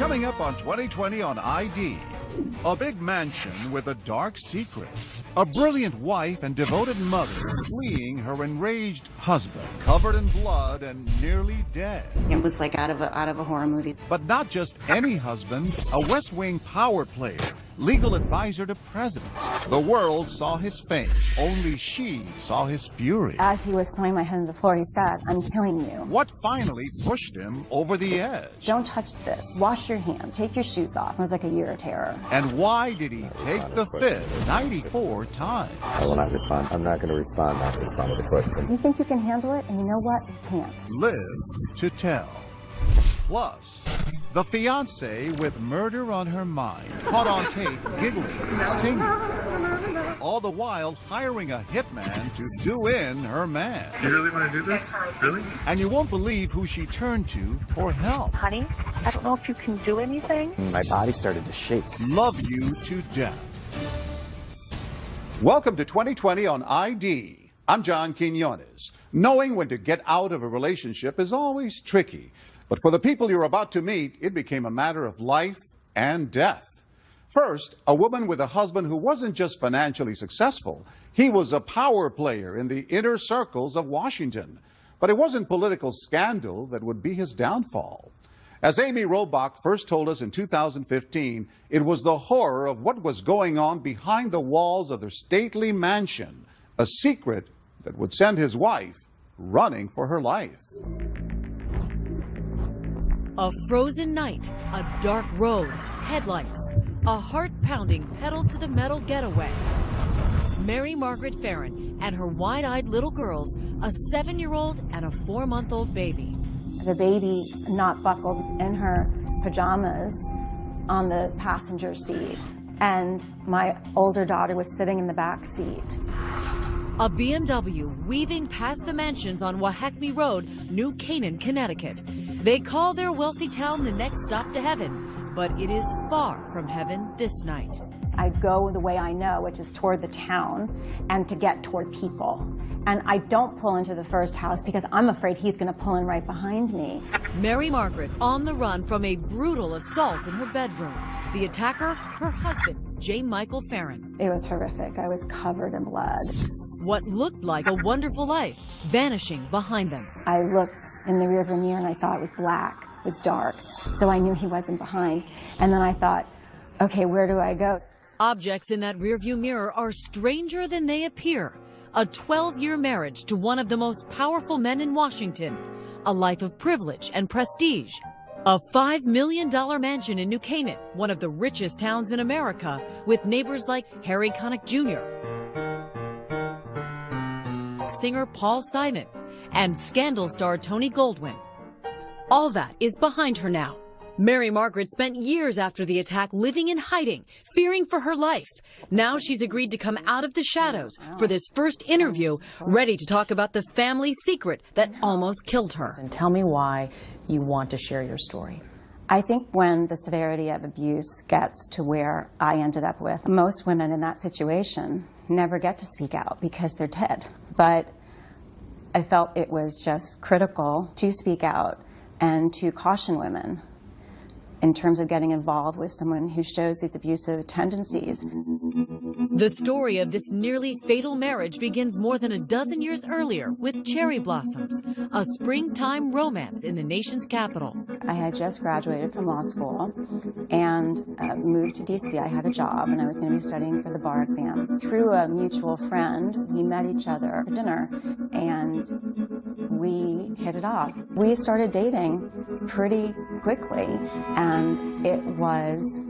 Coming up on 2020 on ID, a big mansion with a dark secret. A brilliant wife and devoted mother fleeing her enraged husband, covered in blood and nearly dead. It was like out of a horror movie. But not just any husband, a West Wing power player, legal advisor to presidents. The world saw his fame. Only she saw his fury. As he was throwing my head on the floor, he said, "I'm killing you." What finally pushed him over the edge? "Don't touch this. Wash your hands. Take your shoes off." It was like a year of terror. And why did he take the fifth 94 times? I will not respond. I'm not going to respond to the question. You think you can handle it, and you know what? You can't. Live to tell. Plus, the fiancé with murder on her mind, caught on tape giggling, singing, all the while hiring a hitman to do in her man. You really want to do this? Really? And you won't believe who she turned to for help. Honey, I don't know if you can do anything. My body started to shake. Love you to death. Welcome to 2020 on ID. I'm John Quinones. Knowing when to get out of a relationship is always tricky. But for the people you're about to meet, it became a matter of life and death. First, a woman with a husband who wasn't just financially successful. He was a power player in the inner circles of Washington. But it wasn't political scandal that would be his downfall. As Amy Robach first told us in 2015, it was the horror of what was going on behind the walls of their stately mansion, a secret that would send his wife running for her life. A frozen night, a dark road, headlights, a heart-pounding pedal-to-the-metal getaway. Mary Margaret Farron and her wide-eyed little girls, a 7-year-old and a 4-month-old baby. The baby not buckled in her pajamas on the passenger seat, and my older daughter was sitting in the back seat. A BMW weaving past the mansions on Wahakme Road, New Canaan, Connecticut. They call their wealthy town the next stop to heaven, but it is far from heaven this night. I go the way I know, which is toward the town and to get toward people. And I don't pull into the first house because I'm afraid he's going to pull in right behind me. Mary Margaret on the run from a brutal assault in her bedroom. The attacker, her husband, J. Michael Farron. It was horrific. I was covered in blood. What looked like a wonderful life vanishing behind them. I looked in the rearview mirror and I saw it was black, it was dark, so I knew he wasn't behind. And then I thought, okay, where do I go? Objects in that rearview mirror are stranger than they appear. A 12-year marriage to one of the most powerful men in Washington. A life of privilege and prestige. A $5 million mansion in New Canaan, one of the richest towns in America, with neighbors like Harry Connick Jr., singer Paul Simon, and scandal star Tony Goldwyn. All that is behind her now. Mary Margaret spent years after the attack living in hiding, fearing for her life. Now she's agreed to come out of the shadows for this first interview, ready to talk about the family secret that almost killed her. And tell me why you want to share your story. I think when the severity of abuse gets to where I ended up with, most women in that situation never get to speak out because they're dead. But I felt it was just critical to speak out and to caution women in terms of getting involved with someone who shows these abusive tendencies. The story of this nearly fatal marriage begins more than a dozen years earlier with Cherry Blossoms, a springtime romance in the nation's capital. I had just graduated from law school and moved to D.C. I had a job and I was going to be studying for the bar exam. Through a mutual friend, we met each other for dinner and we hit it off. We started dating pretty quickly and it was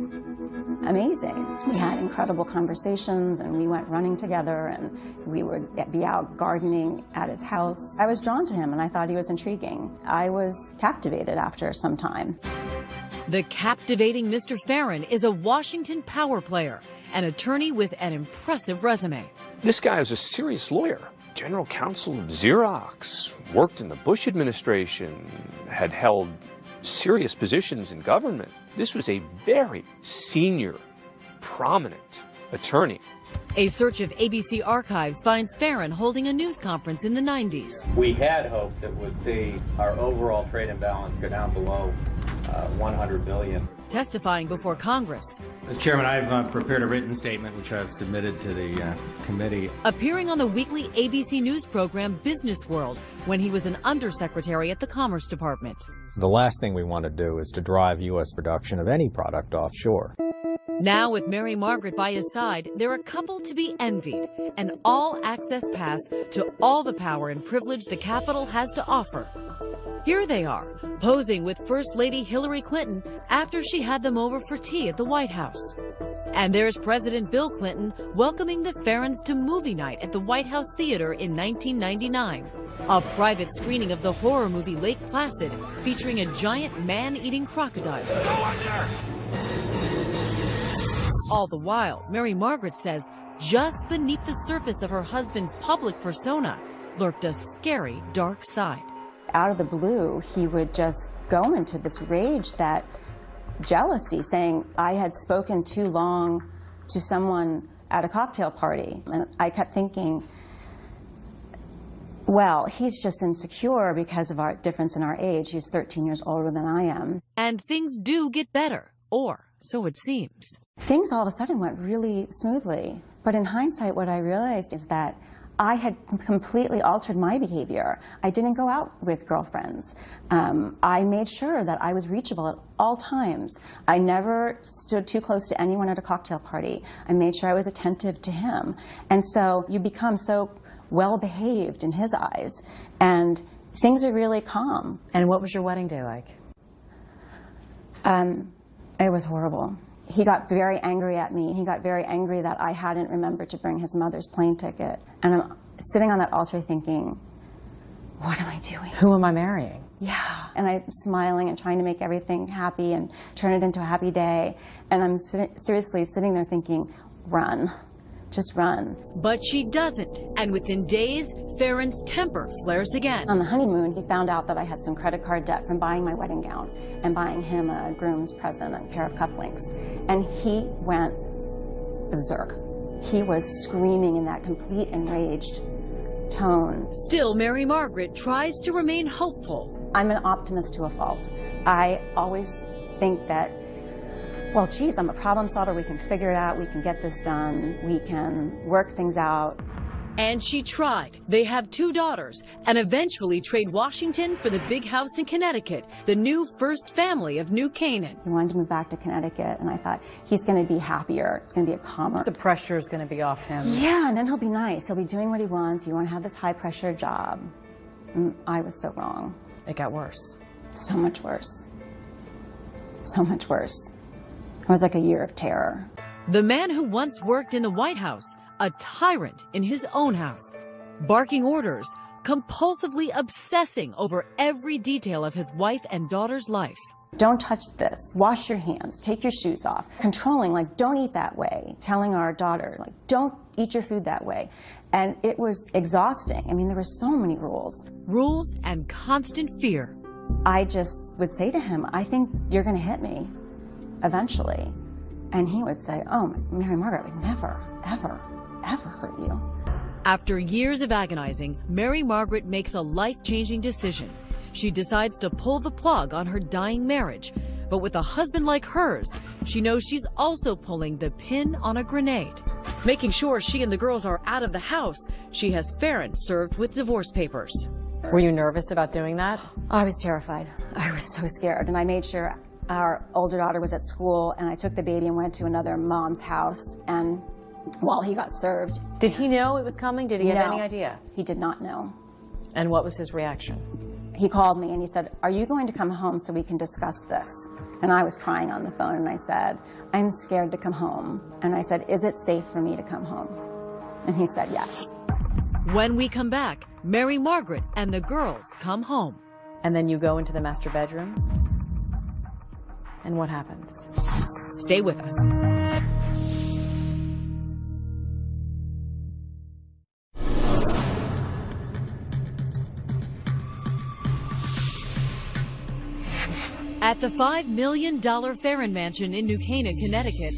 amazing. We had incredible conversations and we went running together and we would be out gardening at his house. I was drawn to him and I thought he was intriguing. I was captivated after some time. The captivating Mr. Farron is a Washington power player, an attorney with an impressive resume. This guy is a serious lawyer. General counsel of Xerox, worked in the Bush administration, had held serious positions in government. This was a very senior, prominent attorney. A search of ABC archives finds Farron holding a news conference in the 90s. We had hoped that would see our overall trade imbalance go down below $100 billion. Testifying before Congress. Mr. Chairman, I've prepared a written statement which I've submitted to the committee. Appearing on the weekly ABC News program Business World when he was an undersecretary at the Commerce Department. The last thing we want to do is to drive U.S. production of any product offshore. Now, with Mary Margaret by his side, they're a couple to be envied, an all-access pass to all the power and privilege the Capitol has to offer. Here they are, posing with First Lady Hillary Clinton after she had them over for tea at the White House. And there's President Bill Clinton welcoming the Farrens to movie night at the White House Theater in 1999. A private screening of the horror movie Lake Placid, featuring a giant man-eating crocodile. Go under! All the while, Mary Margaret says just beneath the surface of her husband's public persona lurked a scary dark side. Out of the blue, he would just go into this rage, that jealousy, saying I had spoken too long to someone at a cocktail party. And I kept thinking, well, he's just insecure because of our difference in our age. He's 13 years older than I am. And things do get better, or so it seems. Things all of a sudden went really smoothly. But in hindsight, what I realized is that I had completely altered my behavior. I didn't go out with girlfriends. I made sure that I was reachable at all times. I never stood too close to anyone at a cocktail party. I made sure I was attentive to him. And so you become so well-behaved in his eyes, and things are really calm. And what was your wedding day like? It was horrible. He got very angry at me. He got very angry that I hadn't remembered to bring his mother's plane ticket. And I'm sitting on that altar thinking, what am I doing? Who am I marrying? Yeah. And I'm smiling and trying to make everything happy and turn it into a happy day. And I'm seriously sitting there thinking, run. Just run. But she doesn't. And within days, Farron's temper flares again. On the honeymoon, he found out that I had some credit card debt from buying my wedding gown and buying him a groom's present, a pair of cufflinks. And he went berserk. He was screaming in that complete enraged tone. Still, Mary Margaret tries to remain hopeful. I'm an optimist to a fault. I always think that, well, geez, I'm a problem solver. We can figure it out. We can get this done. We can work things out. And she tried. They have 2 daughters and eventually trade Washington for the big house in Connecticut, the new first family of New Canaan. He wanted to move back to Connecticut, and I thought, he's going to be happier. It's going to be a calmer. The pressure is going to be off him. Yeah, and then he'll be nice. He'll be doing what he wants. You want to have this high-pressure job. And I was so wrong. It got worse. So much worse. So much worse. It was like a year of terror. The man who once worked in the White House, a tyrant in his own house, barking orders, compulsively obsessing over every detail of his wife and daughter's life. Don't touch this. Wash your hands. Take your shoes off. Controlling, like, don't eat that way. Telling our daughter, like, don't eat your food that way. And it was exhausting. I mean, there were so many rules. Rules and constant fear. I just would say to him, I think you're going to hit me eventually. And he would say, oh, Mary Margaret would never, ever, ever hurt you. After years of agonizing, Mary Margaret makes a life-changing decision. She decides to pull the plug on her dying marriage. But with a husband like hers, she knows she's also pulling the pin on a grenade. Making sure she and the girls are out of the house, she has Farron served with divorce papers. Were you nervous about doing that? I was terrified. I was so scared. And I made sure our older daughter was at school, and I took the baby and went to another mom's house, and while he got served. Did he know it was coming? Did he have any idea? He did not know. And what was his reaction? He called me and he said, are you going to come home so we can discuss this? And I was crying on the phone, and I said, I'm scared to come home. And I said, is it safe for me to come home? And he said, yes. When we come back, Mary Margaret and the girls come home. And then you go into the master bedroom? And what happens? Stay with us. At the $5 million Farron mansion in New Canaan, Connecticut,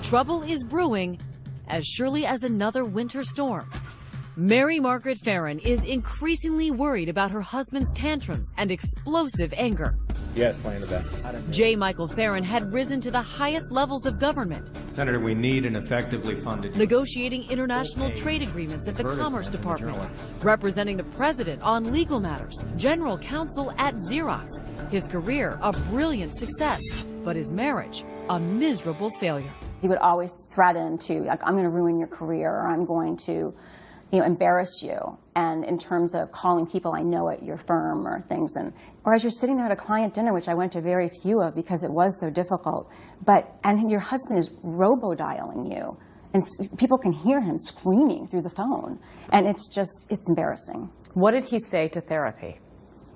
trouble is brewing as surely as another winter storm. Mary Margaret Farron is increasingly worried about her husband's tantrums and explosive anger. Yes, lay in the bed. J. Michael Farron had risen to the highest levels of government, Senator, we need an effectively funded... negotiating international trade agreements at the Commerce Department, representing the president on legal matters, general counsel at Xerox. His career a brilliant success, but his marriage a miserable failure. He would always threaten to, like, I'm going to ruin your career, or I'm going to, embarrass you. And in terms of calling people I know at your firm or things, or as you're sitting there at a client dinner, which I went to very few of because it was so difficult, and your husband is robo-dialing you, and people can hear him screaming through the phone, and it's embarrassing. What did he say to therapy?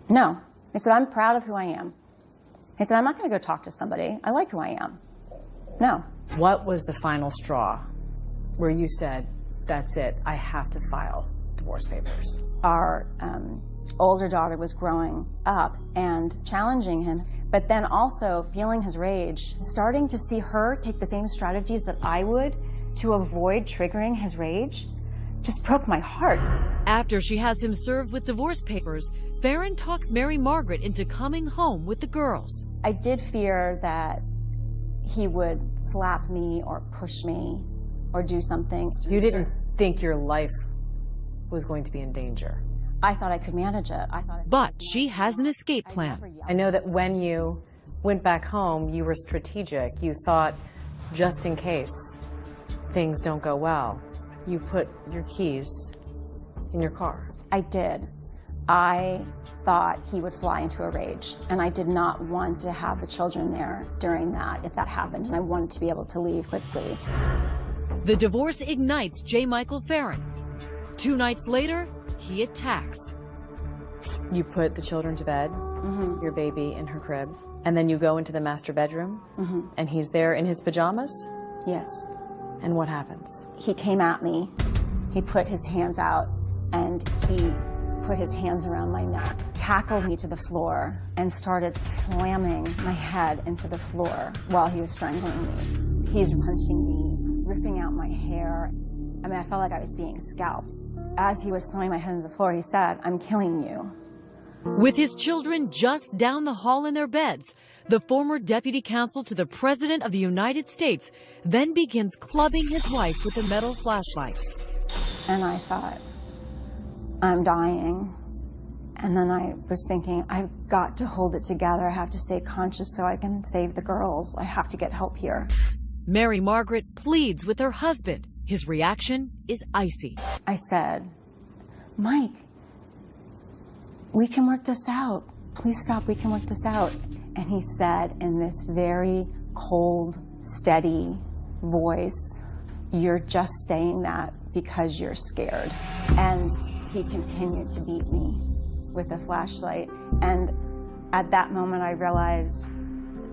No. He said, I'm proud of who I am. He said, I'm not going to go talk to somebody. I like who I am. No. What was the final straw where you said, that's it, I have to file divorce papers? Our older daughter was growing up and challenging him, but then also feeling his rage, starting to see her take the same strategies that I would to avoid triggering his rage, just broke my heart. After she has him served with divorce papers, Farron talks Mary Margaret into coming home with the girls. I did fear that he would slap me or push me or do something. You didn't think your life was going to be in danger? I thought I could manage it. But she has an escape plan. I know that when you went back home, you were strategic. You thought, just in case things don't go well, you put your keys in your car. I did. I thought he would fly into a rage, and I did not want to have the children there during that, if that happened, and I wanted to be able to leave quickly. The divorce ignites J. Michael Farron. 2 nights later, he attacks. You put the children to bed, your baby in her crib, and then you go into the master bedroom, and he's there in his pajamas? Yes. And what happens? He came at me, he put his hands out, and he put his hands around my neck, tackled me to the floor, and started slamming my head into the floor while he was strangling me. He's punching me, ripping out my hair. I mean, I felt like I was being scalped. As he was slamming my head into the floor, he said, I'm killing you. With his children just down the hall in their beds, the former deputy counsel to the President of the United States then begins clubbing his wife with a metal flashlight. And I thought, I'm dying. And then I was thinking, I've got to hold it together. I have to stay conscious so I can save the girls. I have to get help here. Mary Margaret pleads with her husband. His reaction is icy. I said, Mike, we can work this out. Please stop, we can work this out. And he said in this very cold, steady voice, you're just saying that because you're scared. And he continued to beat me with a flashlight. And at that moment, I realized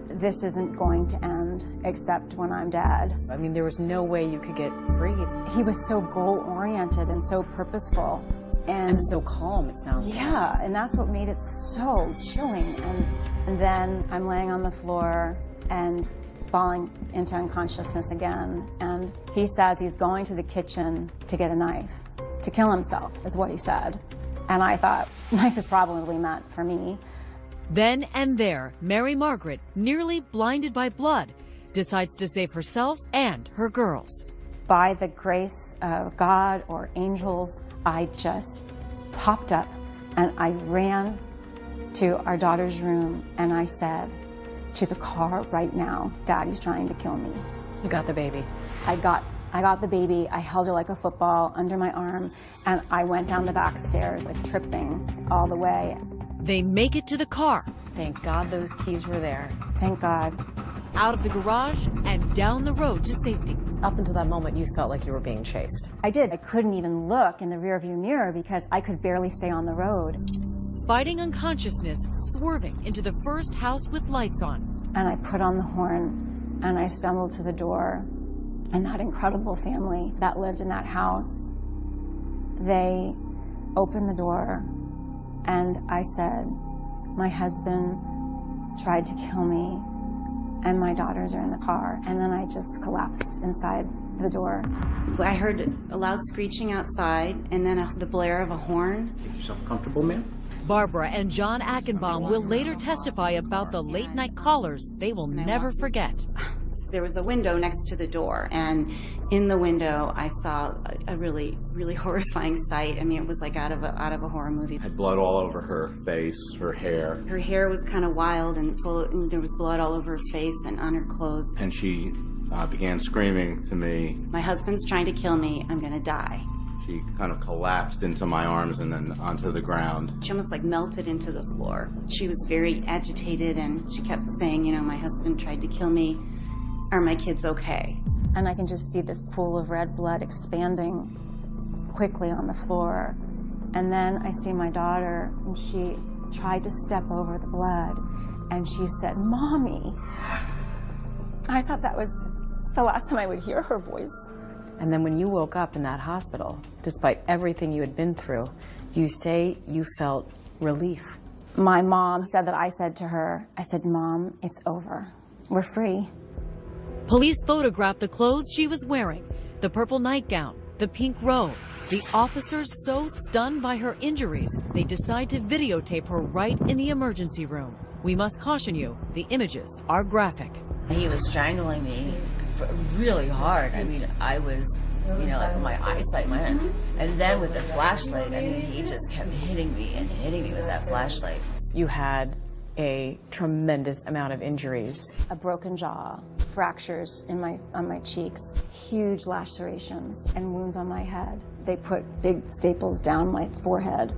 this isn't going to end except when I'm dead. I mean, there was no way you could get freed. He was so goal-oriented and so purposeful. And so calm, it sounds like. Yeah, and that's what made it so chilling. And then I'm laying on the floor and falling into unconsciousness again. And he says he's going to the kitchen to get a knife, to kill himself, is what he said. And I thought, knife is probably meant for me. Then and there, Mary Margaret, nearly blinded by blood, decides to save herself and her girls. By the grace of God or angels, I just popped up and I ran to our daughter's room and I said, to the car right now, Daddy's trying to kill me. You got the baby. I got the baby, I held her like a football under my arm, and I went down the back stairs, like tripping all the way. They make it to the car. Thank God those keys were there. Thank God. Out of the garage and down the road to safety. Up until that moment, you felt like you were being chased. I did. I couldn't even look in the rearview mirror because I could barely stay on the road. Fighting unconsciousness, swerving into the first house with lights on. And I put on the horn and I stumbled to the door. And that incredible family that lived in that house, they opened the door and I said, my husband tried to kill me and my daughters are in the car. And then I just collapsed inside the door. I heard a loud screeching outside and then the blare of a horn. Make yourself comfortable, ma'am. Barbara and John Achenbaum will later testify about the late-night callers they will never forget. There was a window next to the door, and in the window I saw a really, really horrifying sight. I mean, it was like out of a horror movie. Had blood all over her face, her hair. Her hair was kind of wild and and there was blood all over her face and on her clothes. And she began screaming to me, "My husband's trying to kill me. I'm gonna die." She kind of collapsed into my arms and then onto the ground. She almost like melted into the floor. She was very agitated and she kept saying, you know, "My husband tried to kill me. Are my kids okay?" And I can just see this pool of red blood expanding quickly on the floor. And then I see my daughter, and she tried to step over the blood, and she said, "Mommy." I thought that was the last time I would hear her voice. And then when you woke up in that hospital, despite everything you had been through, you say you felt relief. My mom said that I said to her, I said, "Mom, it's over. We're free." Police photographed the clothes she was wearing, the purple nightgown, the pink robe. The officers so stunned by her injuries, they decide to videotape her right in the emergency room. We must caution you, the images are graphic. He was strangling me really hard. I mean, I was, you know, like my eyesight went. And then with the flashlight, I mean, he just kept hitting me and hitting me with that flashlight. You had a tremendous amount of injuries. A broken jaw, fractures on my cheeks, huge lacerations, and wounds on my head. They put big staples down my forehead.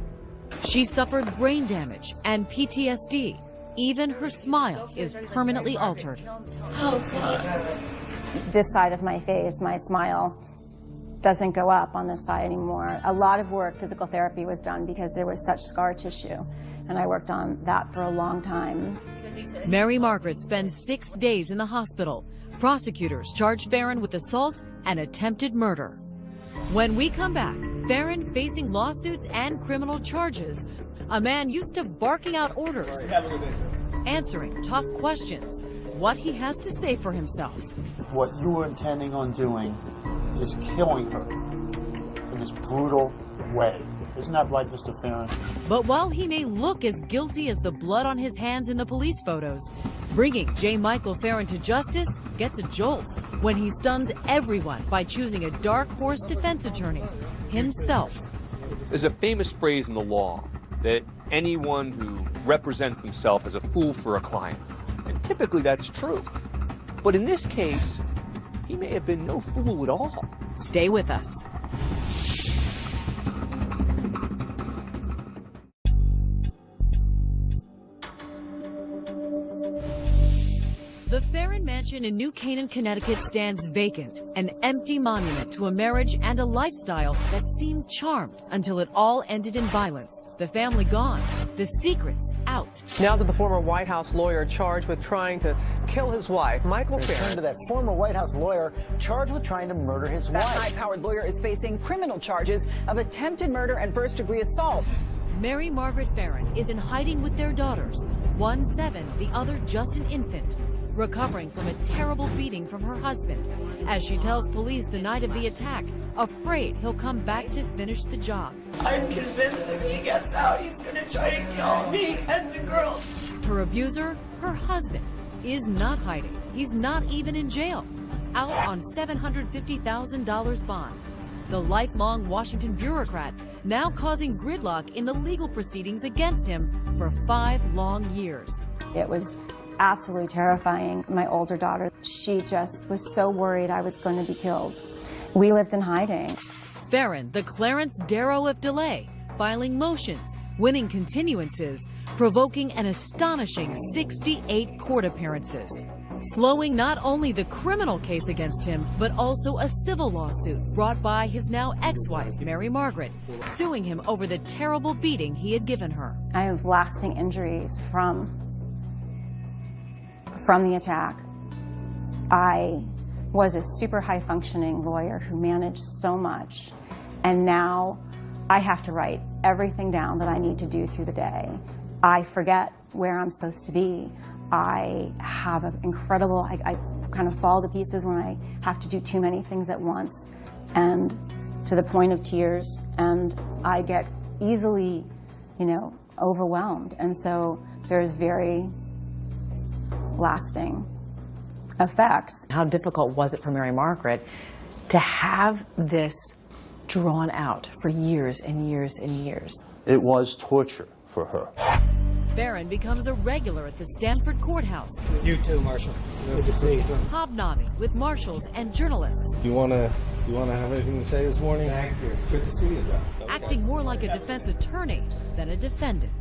She suffered brain damage and PTSD. Even her smile is permanently altered. Oh, God. This side of my face, my smile, doesn't go up on this side anymore. A lot of work, physical therapy, was done because there was such scar tissue, and I worked on that for a long time. Mary Margaret spends 6 days in the hospital. Prosecutors charge Farron with assault and attempted murder. When we come back, Farron facing lawsuits and criminal charges. A man used to barking out orders, answering tough questions. What he has to say for himself. What you were intending on doing is killing her in this brutal way. Isn't that right, Mr. Farron? But while he may look as guilty as the blood on his hands in the police photos, bringing J. Michael Farron to justice gets a jolt when he stuns everyone by choosing a dark horse defense attorney, himself. There's a famous phrase in the law that anyone who represents themselves as a fool for a client. And typically that's true. But in this case, he may have been no fool at all. Stay with us. The Farron Mansion in New Canaan, Connecticut stands vacant, an empty monument to a marriage and a lifestyle that seemed charmed until it all ended in violence. The family gone, the secrets out. Now to the former White House lawyer charged with trying to kill his wife, Michael Farron. Return to that former White House lawyer charged with trying to murder his wife. That high-powered lawyer is facing criminal charges of attempted murder and first-degree assault. Mary Margaret Farron is in hiding with their daughters, one 7, the other just an infant, recovering from a terrible beating from her husband, as she tells police the night of the attack, afraid he'll come back to finish the job. I'm convinced if he gets out, he's going to try to kill me and the girls. Her abuser, her husband, is not hiding. He's not even in jail, out on $750,000 bond. The lifelong Washington bureaucrat now causing gridlock in the legal proceedings against him for 5 long years. It was absolutely terrifying. My older daughter, she just was so worried I was going to be killed. We lived in hiding. Farron, the Clarence Darrow of delay, filing motions, winning continuances, provoking an astonishing 68 court appearances, slowing not only the criminal case against him, but also a civil lawsuit brought by his now ex-wife, Mary Margaret, suing him over the terrible beating he had given her. I have lasting injuries from the attack. I was a super high-functioning lawyer who managed so much, and now I have to write everything down that I need to do through the day. I forget where I'm supposed to be. I have an incredible, I kind of fall to pieces when I have to do too many things at once, and to the point of tears, and I get easily, you know, overwhelmed. And so there's very lasting effects. How difficult was it for Mary Margaret to have this drawn out for years and years and years? It was torture for her. Barron becomes a regular at the Stanford courthouse. You too, Marshal. Good to see you. Hobnobbing with marshals and journalists. Do you want to have anything to say this morning? Thank you. It's good to see you, though. Acting more like a defense attorney than a defendant.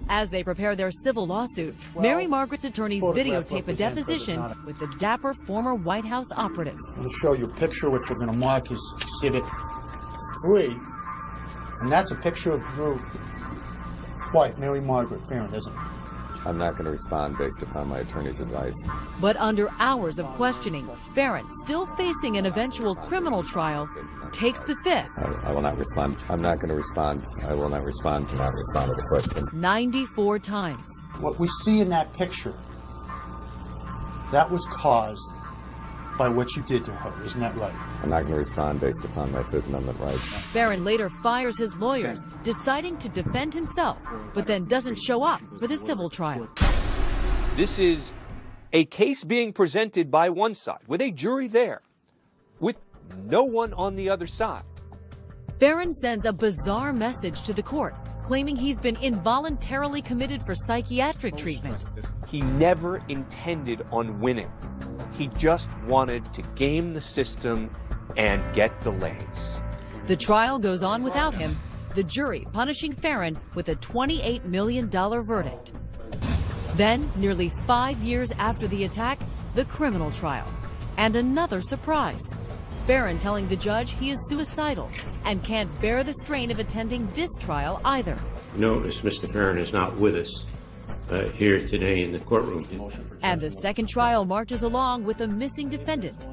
As they prepare their civil lawsuit, Mary Margaret's attorneys videotape a deposition with the dapper former White House operative. I'm going to show you a picture which we're going to mark as Exhibit 3. And that's a picture of your wife, Mary Margaret Barron, isn't it? I'm not going to respond based upon my attorney's advice. But under hours of questioning, Barron, still facing an eventual criminal trial, takes the fifth. I will not respond. I'm not going to respond. I will not respond to not respond to the question. 94 times. What we see in that picture, that was caused by what you did to her, isn't that right? I'm not going to respond based upon my Fifth Amendment rights. Barron later fires his lawyers, deciding to defend himself, but then doesn't show up for the civil trial. This is a case being presented by one side, with a jury there, with no one on the other side. Barron sends a bizarre message to the court, claiming he's been involuntarily committed for psychiatric treatment. He never intended on winning. He just wanted to game the system and get delays. The trial goes on without him, the jury punishing Farron with a $28 million verdict. Then, nearly 5 years after the attack, the criminal trial. And another surprise. Barron telling the judge he is suicidal and can't bear the strain of attending this trial either. Notice Mr. Farron is not with us here today in the courtroom. And the second trial marches along with a missing defendant.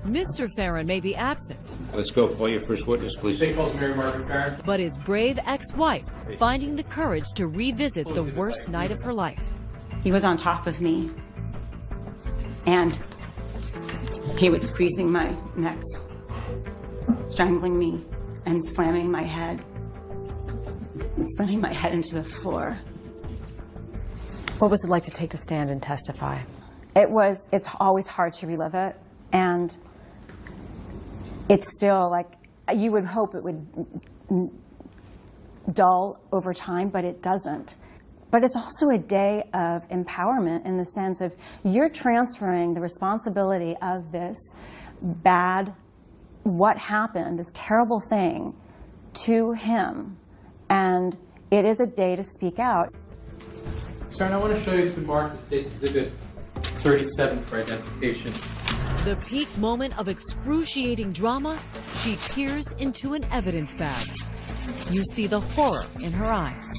Mr. Farron may be absent. Let's go. Call your first witness, please. Mary Margaret Barron. But his brave ex-wife finding the courage to revisit the worst night of her life. He was on top of me, and he was squeezing my neck, strangling me, and slamming my head into the floor. What was it like to take the stand and testify? It's always hard to relive it, and it's still like, you would hope it would dull over time, but it doesn't. But it's also a day of empowerment in the sense of you're transferring the responsibility of this bad, what happened, this terrible thing, to him. And it is a day to speak out. Stern, I want to show you some markers dated Exhibit 37 for identification. The peak moment of excruciating drama, she peers into an evidence bag. You see the horror in her eyes.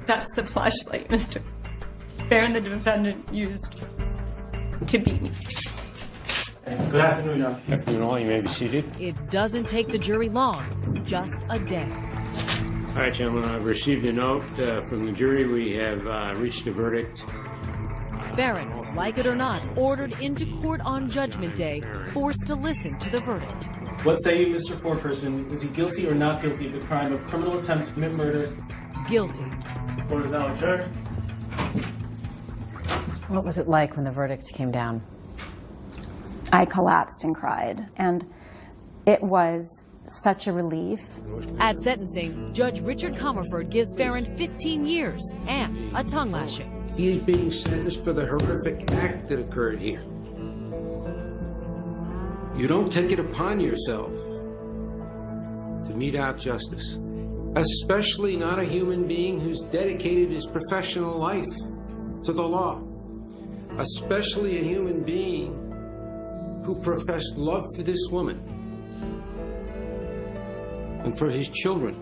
That's the flashlight Mr. Barron, the defendant, used to beat me. Good afternoon, Your Honor. Afternoon, all. You may be seated. It doesn't take the jury long, just a day. All right, gentlemen, I've received a note from the jury. We have reached a verdict. Barron, like it or not, ordered into court on Judgment Day, forced to listen to the verdict. What say you, Mr. Foreperson? Is he guilty or not guilty of the crime of criminal attempt to commit murder? Guilty. Court is now adjourned. What was it like when the verdict came down? I collapsed and cried, and it was such a relief. At sentencing, Judge Richard Comerford gives Farron 15 years and a tongue lashing. He is being sentenced for the horrific act that occurred here. You don't take it upon yourself to mete out justice, especially not a human being who's dedicated his professional life to the law, especially a human being who professed love for this woman and for his children.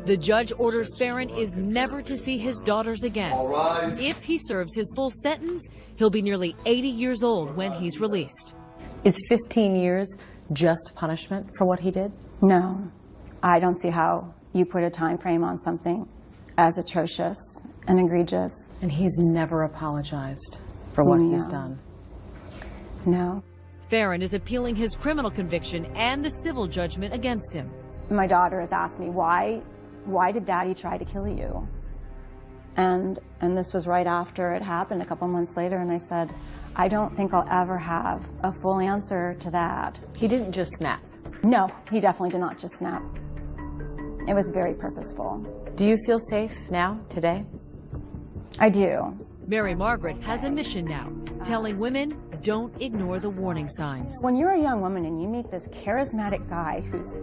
The judge orders Farron is never to see his daughters again. All right. If he serves his full sentence, he'll be nearly 80 years old when he's released. Is 15 years just punishment for what he did? No. I don't see how you put a time frame on something as atrocious and egregious. And he's never apologized for what he's done. No. Farron is appealing his criminal conviction and the civil judgment against him. My daughter has asked me, why did Daddy try to kill you? And this was right after it happened, a couple months later, and I said, I don't think I'll ever have a full answer to that. He didn't just snap. No, he definitely did not just snap. It was very purposeful. Do you feel safe now, today? I do. Mary Margaret has a mission now, telling women don't ignore the warning signs. When you're a young woman and you meet this charismatic guy who's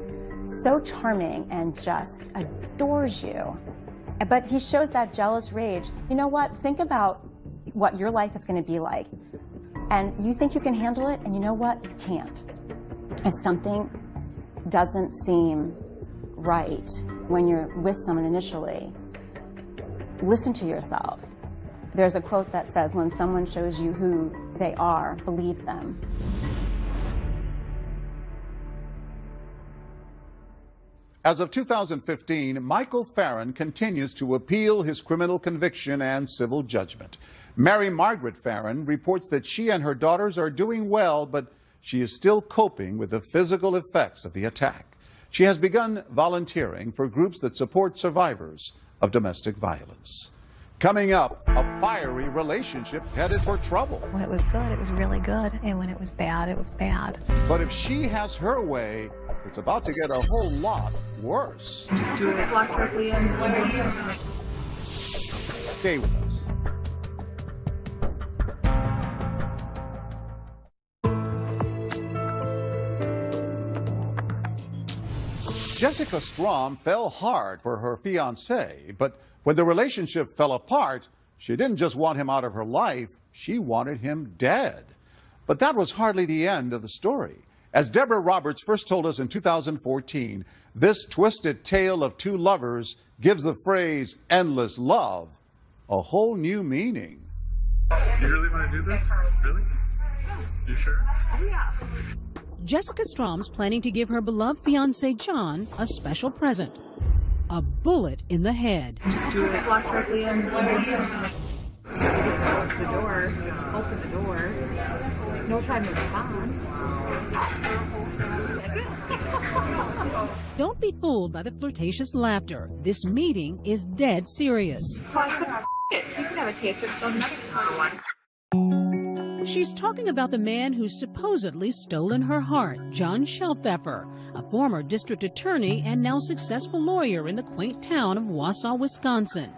so charming and just adores you, but he shows that jealous rage, you know what? Think about what your life is going to be like. And you think you can handle it, and you know what? You can't. If something doesn't seem right when you're with someone initially, listen to yourself. There's a quote that says, when someone shows you who they are, believe them. As of 2015, Michael Farron continues to appeal his criminal conviction and civil judgment. Mary Margaret Farron reports that she and her daughters are doing well, but she is still coping with the physical effects of the attack. She has begun volunteering for groups that support survivors of domestic violence. Coming up, a fiery relationship headed for trouble. When it was good, it was really good. And when it was bad, it was bad. But if she has her way, it's about to get a whole lot worse. Just do it. Walk directly in. Stay with us. Jessica Strom fell hard for her fiancé, but when the relationship fell apart, she didn't just want him out of her life, she wanted him dead. But that was hardly the end of the story. As Deborah Roberts first told us in 2014, this twisted tale of two lovers gives the phrase endless love a whole new meaning. You really want to do this? Really? You sure? Yeah. Jessica Strom's planning to give her beloved fiancé John a special present. A bullet in the head. Just do it. Just walk directly in. Just close the door. Open the door. No time to respond. Don't be fooled by the flirtatious laughter. This meeting is dead serious. So I said, it. You can have a taste of some nuggets for one. She's talking about the man who's supposedly stolen her heart, John Shelfeffer, a former district attorney and now successful lawyer in the quaint town of Wausau, Wisconsin.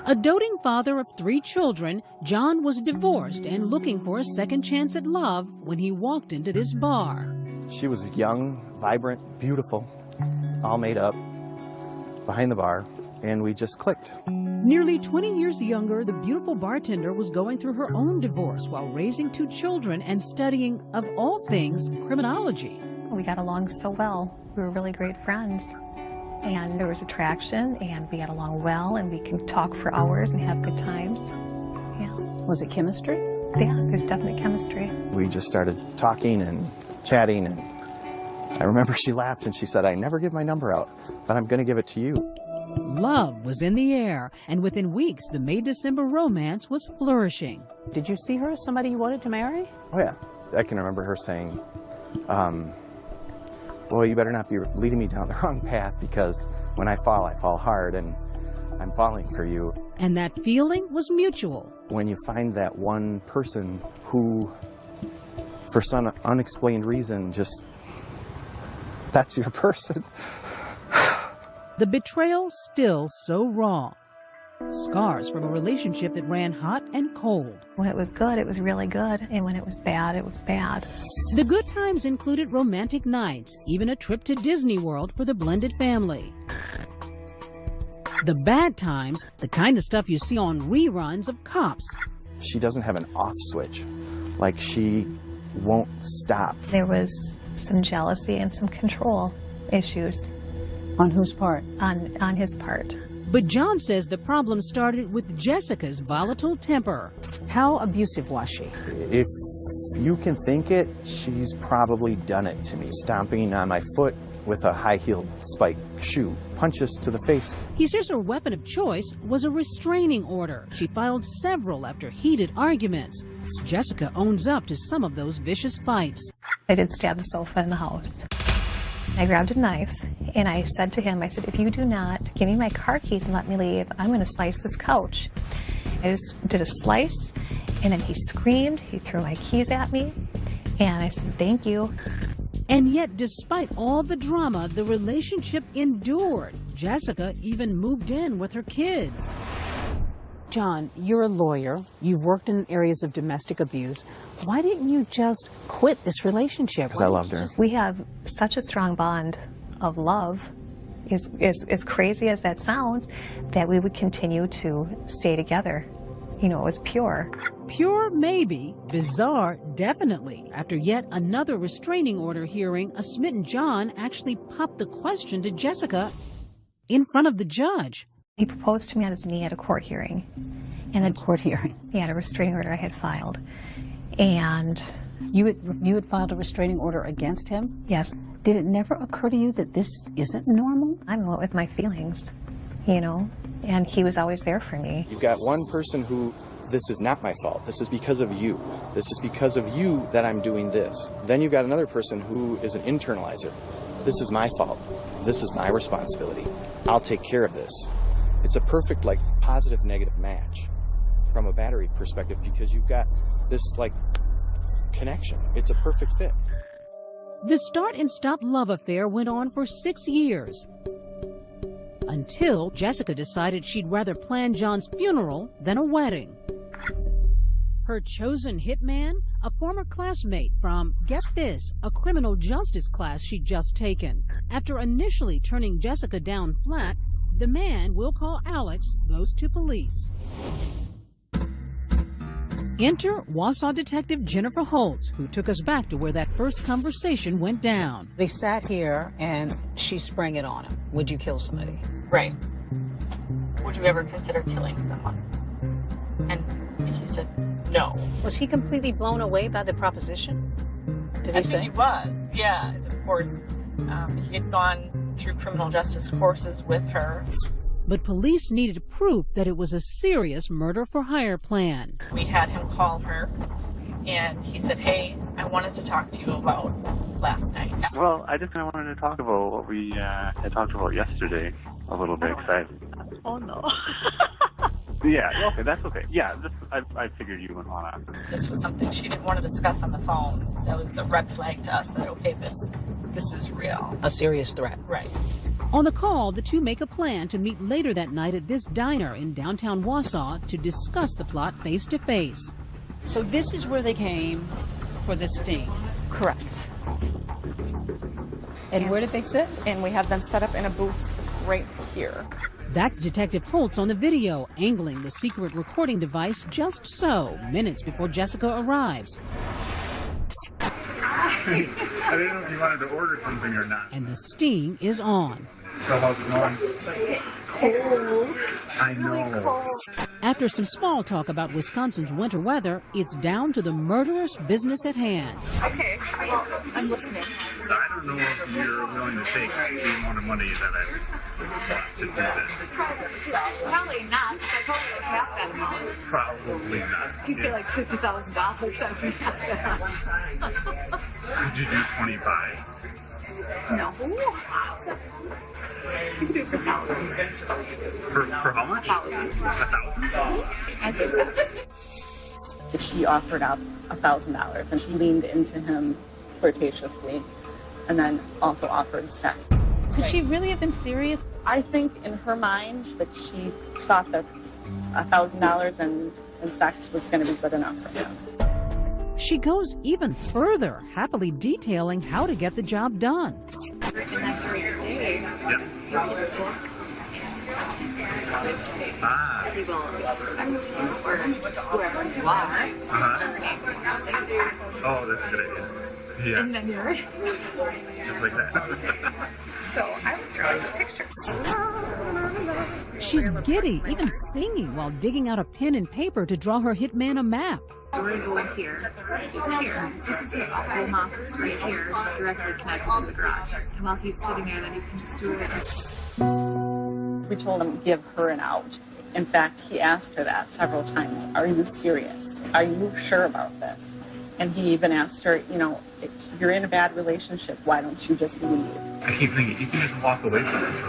A doting father of 3 children, John was divorced and looking for a second chance at love when he walked into this bar. She was young, vibrant, beautiful, all made up, behind the bar, and we just clicked. Nearly 20 years younger, the beautiful bartender was going through her own divorce while raising 2 children and studying, of all things, criminology. We got along so well. We were really great friends. And there was attraction, and we got along well, and we can talk for hours and have good times. Yeah. Was it chemistry? Yeah, there's definitely chemistry. We just started talking and chatting, and I remember she laughed and she said, I never give my number out, but I'm going to give it to you. Love was in the air, and within weeks, the May-December romance was flourishing. Did you see her as somebody you wanted to marry? Oh, yeah. I can remember her saying, well, you better not be leading me down the wrong path, because when I fall hard, and I'm falling for you. And that feeling was mutual. When you find that one person who, for some unexplained reason, just, that's your person. The betrayal still so raw. Scars from a relationship that ran hot and cold. When it was good, it was really good. And when it was bad, it was bad. The good times included romantic nights, even a trip to Disney World for the blended family. The bad times, the kind of stuff you see on reruns of Cops. She doesn't have an off switch. Like, she won't stop. There was some jealousy and some control issues. On whose part? On his part. But John says the problem started with Jessica's volatile temper. How abusive was she? If you can think it, she's probably done it to me. Stomping on my foot, with a high-heeled spiked shoe, punches to the face. He says her weapon of choice was a restraining order. She filed several after heated arguments. Jessica owns up to some of those vicious fights. I did stab the sofa in the house. I grabbed a knife and I said to him, I said, if you do not give me my car keys and let me leave, I'm going to slice this couch. I just did a slice and then he screamed, he threw my keys at me, and I said, thank you. And yet, despite all the drama, the relationship endured. Jessica even moved in with her kids. John, you're a lawyer. You've worked in areas of domestic abuse. Why didn't you just quit this relationship? Because I loved her. We have such a strong bond of love, as crazy as that sounds, that we would continue to stay together. You know, it was pure. Pure, maybe. Bizarre, definitely. After yet another restraining order hearing, a smitten John actually popped the question to Jessica in front of the judge. He proposed to me on his knee at a court hearing. And a court hearing? He had a restraining order I had filed. And you had filed a restraining order against him? Yes. Did it never occur to you that this isn't normal? I'm with my feelings, you know, and he was always there for me. You've got one person who, this is not my fault. This is because of you. This is because of you that I'm doing this. Then you've got another person who is an internalizer. This is my fault. This is my responsibility. I'll take care of this. It's a perfect, like, positive-negative match from a battery perspective because you've got this, like, connection. It's a perfect fit. The start and stop love affair went on for 6 years until Jessica decided she'd rather plan John's funeral than a wedding. Her chosen hitman, a former classmate from, get this, a criminal justice class she'd just taken. After initially turning Jessica down flat, the man we'll call Alex goes to police. Enter Wausau detective Jennifer Holtz, who took us back to where that first conversation went down. They sat here and she sprang it on him. Would you kill somebody? Right. Would you ever consider killing someone? And he said no. Was he completely blown away by the proposition? Did he say? I think he was, yeah. Of course, he had gone through criminal justice courses with her. But police needed proof that it was a serious murder-for-hire plan. We had him call her, and he said, hey, I wanted to talk to you about last night. Well, I just kind of wanted to talk about what we had talked about yesterday a little bit, because Oh, no. Yeah, okay, that's okay. Yeah, I figured you wouldn't want to. This was something she didn't want to discuss on the phone. That was a red flag to us that, okay, this is real. A serious threat. Right. On the call, the two make a plan to meet later that night at this diner in downtown Wausau to discuss the plot face-to-face. So this is where they came for the sting? Correct. And where did they sit? And we have them set up in a booth right here. That's Detective Holtz on the video, angling the secret recording device just so, minutes before Jessica arrives. I didn't know if you wanted to order something or not. And the sting is on. So how's it going? Cold. I know. After some small talk about Wisconsin's winter weather, it's down to the murderous business at hand. Okay, well, I'm listening. I don't know if you're willing to take the amount of money that I want to do this. Probably not, because I probably like half that amount. Probably not. If you say like $50,000, I'd be half that. Could you do 25? No. You could do it for 1,000. For how much? 1,000. I think so. She offered up $1,000 and she leaned into him flirtatiously and then also offered sex. Could she really have been serious? I think in her mind that she thought that $1,000 and sex was going to be good enough for him. She goes even further, happily detailing how to get the job done. Ah. Whoever you are. Oh, that's a good idea. Yeah. And then you're just like that. So I would draw you a picture. She's giddy, even singing while digging out a pen and paper to draw her hitman a map. We're going here. It's here. This is his home office right here, directly connected to the garage. And while he's sitting there, then you can just do it. We told him, give her an out. In fact, he asked her that several times. Are you serious? Are you sure about this? And he even asked her, you know, if you're in a bad relationship, why don't you just leave? I keep thinking, you can just walk away from this.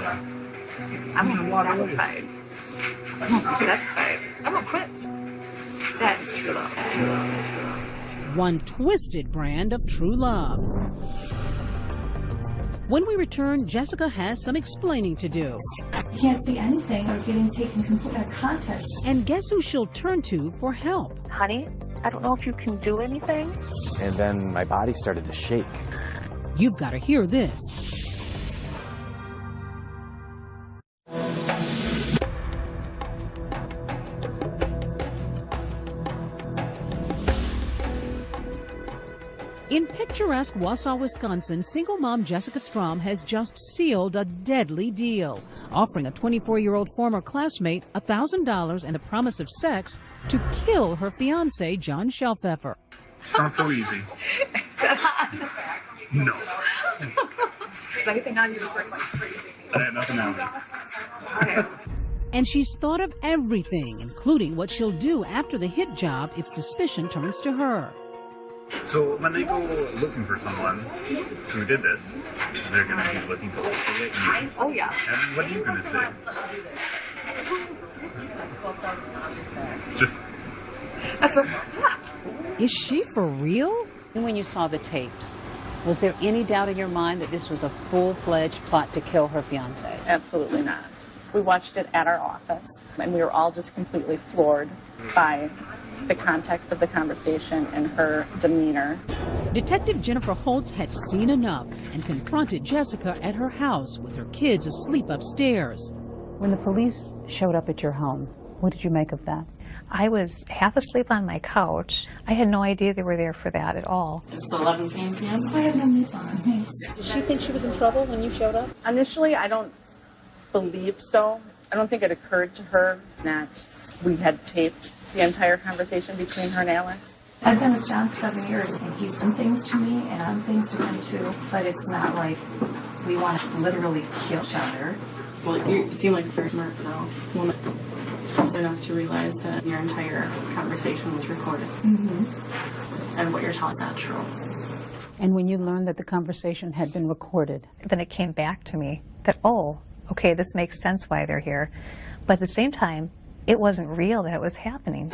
I'm going to walk satisfied. I won't be satisfied. I won't quit. That is true love. One twisted brand of true love. When we return, Jessica has some explaining to do. You can't see anything or getting taken completely out of context. And guess who she'll turn to for help? Honey, I don't know if you can do anything. And then my body started to shake. You've got to hear this. In picturesque Wausau, Wisconsin, single mom Jessica Strom has just sealed a deadly deal, offering a 24-year-old former classmate $1,000 and a promise of sex to kill her fiancé, John Shelfeffer. Sounds so easy. No. Is anything on you that was like crazy? Nothing on me. And she's thought of everything, including what she'll do after the hit job if suspicion turns to her. So when they go looking for someone who did this, they're going to be looking for you. Oh, yeah. And what are you going to say? Just... That's what... Yeah. Is she for real? When you saw the tapes, was there any doubt in your mind that this was a full-fledged plot to kill her fiancé? Absolutely not. We watched it at our office, and we were all just completely floored by the context of the conversation and her demeanor. Detective Jennifer Holtz had seen enough and confronted Jessica at her house with her kids asleep upstairs. When the police showed up at your home, what did you make of that? I was half asleep on my couch. I had no idea they were there for that at all. It's 11 p.m. I have no meat on. Thanks. Did she think she was in trouble when you showed up? Initially, I don't believe so. I don't think it occurred to her that we had taped the entire conversation between her and Alex. I've been with John for 7 years, and he's done things to me, and I'm things to him too. But it's not like we want to literally kill each other. Well, you seem like a very smart girl. Enough to realize that your entire conversation was recorded. Mm-hmm. And what you're telling is not true. And when you learned that the conversation had been recorded? Then it came back to me that, oh, okay, this makes sense why they're here. But at the same time, it wasn't real that it was happening.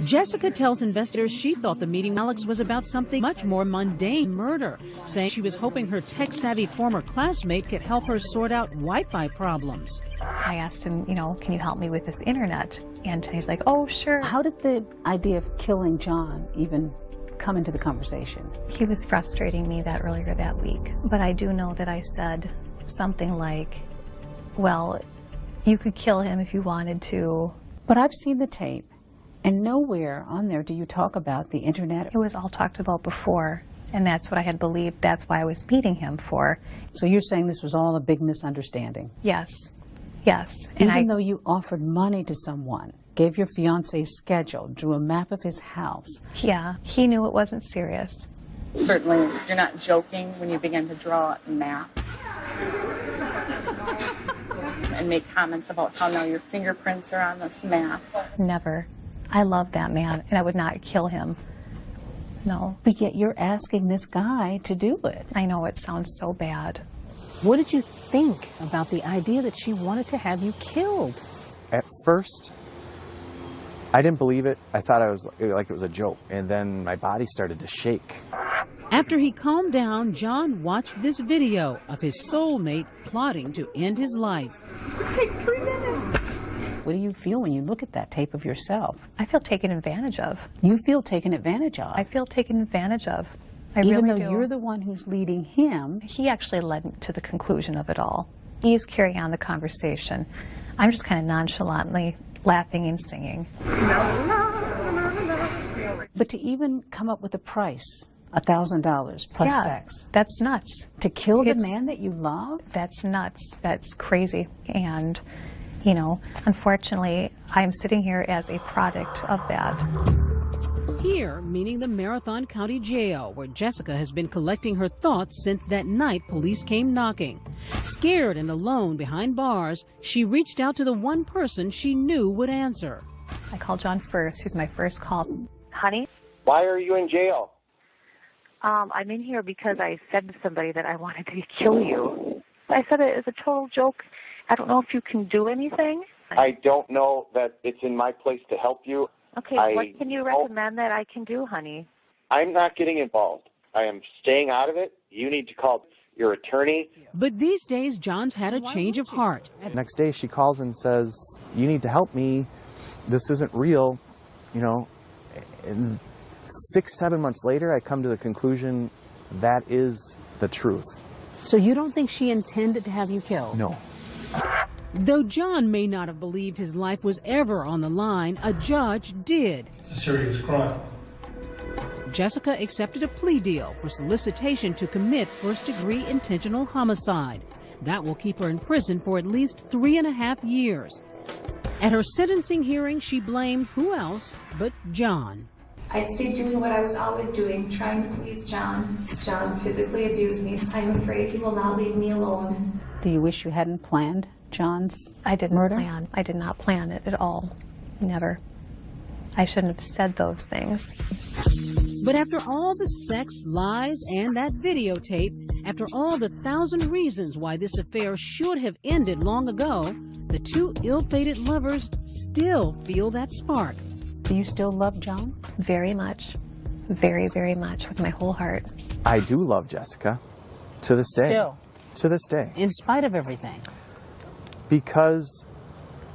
Jessica tells investigators she thought the meeting with Alex was about something much more mundane, murder, saying she was hoping her tech-savvy former classmate could help her sort out Wi-Fi problems. I asked him, you know, can you help me with this internet? And he's like, oh, sure. How did the idea of killing John even come into the conversation? He was frustrating me that earlier that week. But I do know that I said something like, well, you could kill him if you wanted to. But I've seen the tape, and nowhere on there do you talk about the internet. It was all talked about before, and that's what I had believed. That's why I was beating him for. So you're saying this was all a big misunderstanding? Yes. Yes. Even though you offered money to someone, gave your fiancé's schedule, drew a map of his house. Yeah, he knew it wasn't serious. Certainly, you're not joking when you begin to draw maps and make comments about how now your fingerprints are on this map. Never. I love that man, and I would not kill him. No. But yet you're asking this guy to do it. I know, it sounds so bad. What did you think about the idea that she wanted to have you killed? At first, I didn't believe it. I thought it was a joke. And then my body started to shake. After he calmed down, John watched this video of his soulmate plotting to end his life. Take 3 minutes. What do you feel when you look at that tape of yourself? I feel taken advantage of. You feel taken advantage of? I feel taken advantage of. I Even really though do. you're the one who's leading him. He actually led to the conclusion of it all. He's carrying on the conversation. I'm just kind of nonchalantly laughing and singing. But to even come up with a price, $1,000 plus sex. That's nuts. To kill the man that you love? That's nuts. That's crazy. And You know, unfortunately, I'm sitting here as a product of that. Here, meaning the Marathon County Jail, where Jessica has been collecting her thoughts since that night police came knocking. Scared and alone behind bars, she reached out to the one person she knew would answer. I called John first. He's my first call. Honey? Why are you in jail? I'm in here because I said to somebody that I wanted to kill you. I said it as a total joke. I don't know if you can do anything. I don't know that it's in my place to help you. Okay, what can you recommend that I can do, honey? I'm not getting involved. I am staying out of it. You need to call your attorney. But these days, John's had a change of heart. Next day she calls and says, you need to help me. This isn't real. You know, and 6-7 months later, I come to the conclusion that is the truth. So you don't think she intended to have you killed? No. Though John may not have believed his life was ever on the line, a judge did. It's a serious crime. Jessica accepted a plea deal for solicitation to commit first-degree intentional homicide. That will keep her in prison for at least 3.5 years. At her sentencing hearing, she blamed who else but John. I stayed doing what I was always doing, trying to please John. John physically abused me. I'm afraid he will not leave me alone. Do you wish you hadn't planned John's I didn't murder? plan. I did not plan it at all. Never. I shouldn't have said those things. But after all the sex, lies, and that videotape, after all the 1,000 reasons why this affair should have ended long ago, the two ill-fated lovers still feel that spark. Do you still love John? Very much. Very, very much, with my whole heart. I do love Jessica to this day. Still? To this day. In spite of everything? Because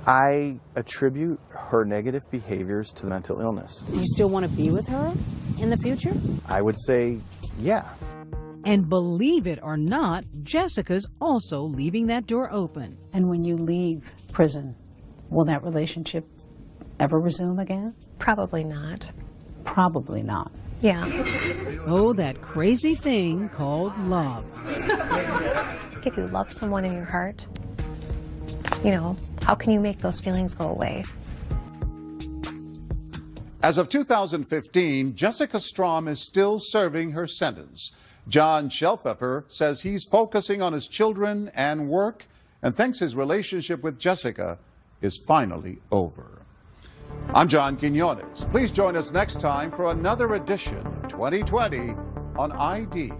I attribute her negative behaviors to mental illness. Do you still want to be with her in the future? I would say, yeah. And believe it or not, Jessica's also leaving that door open. And when you leave prison, will that relationship ever resume again? Probably not. Probably not. Yeah. Oh, that crazy thing called love. If you love someone in your heart, you know, how can you make those feelings go away? As of 2015, Jessica Strom is still serving her sentence. John Shelfeffer says he's focusing on his children and work and thinks his relationship with Jessica is finally over. I'm John Quinones. Please join us next time for another edition of 2020 on ID.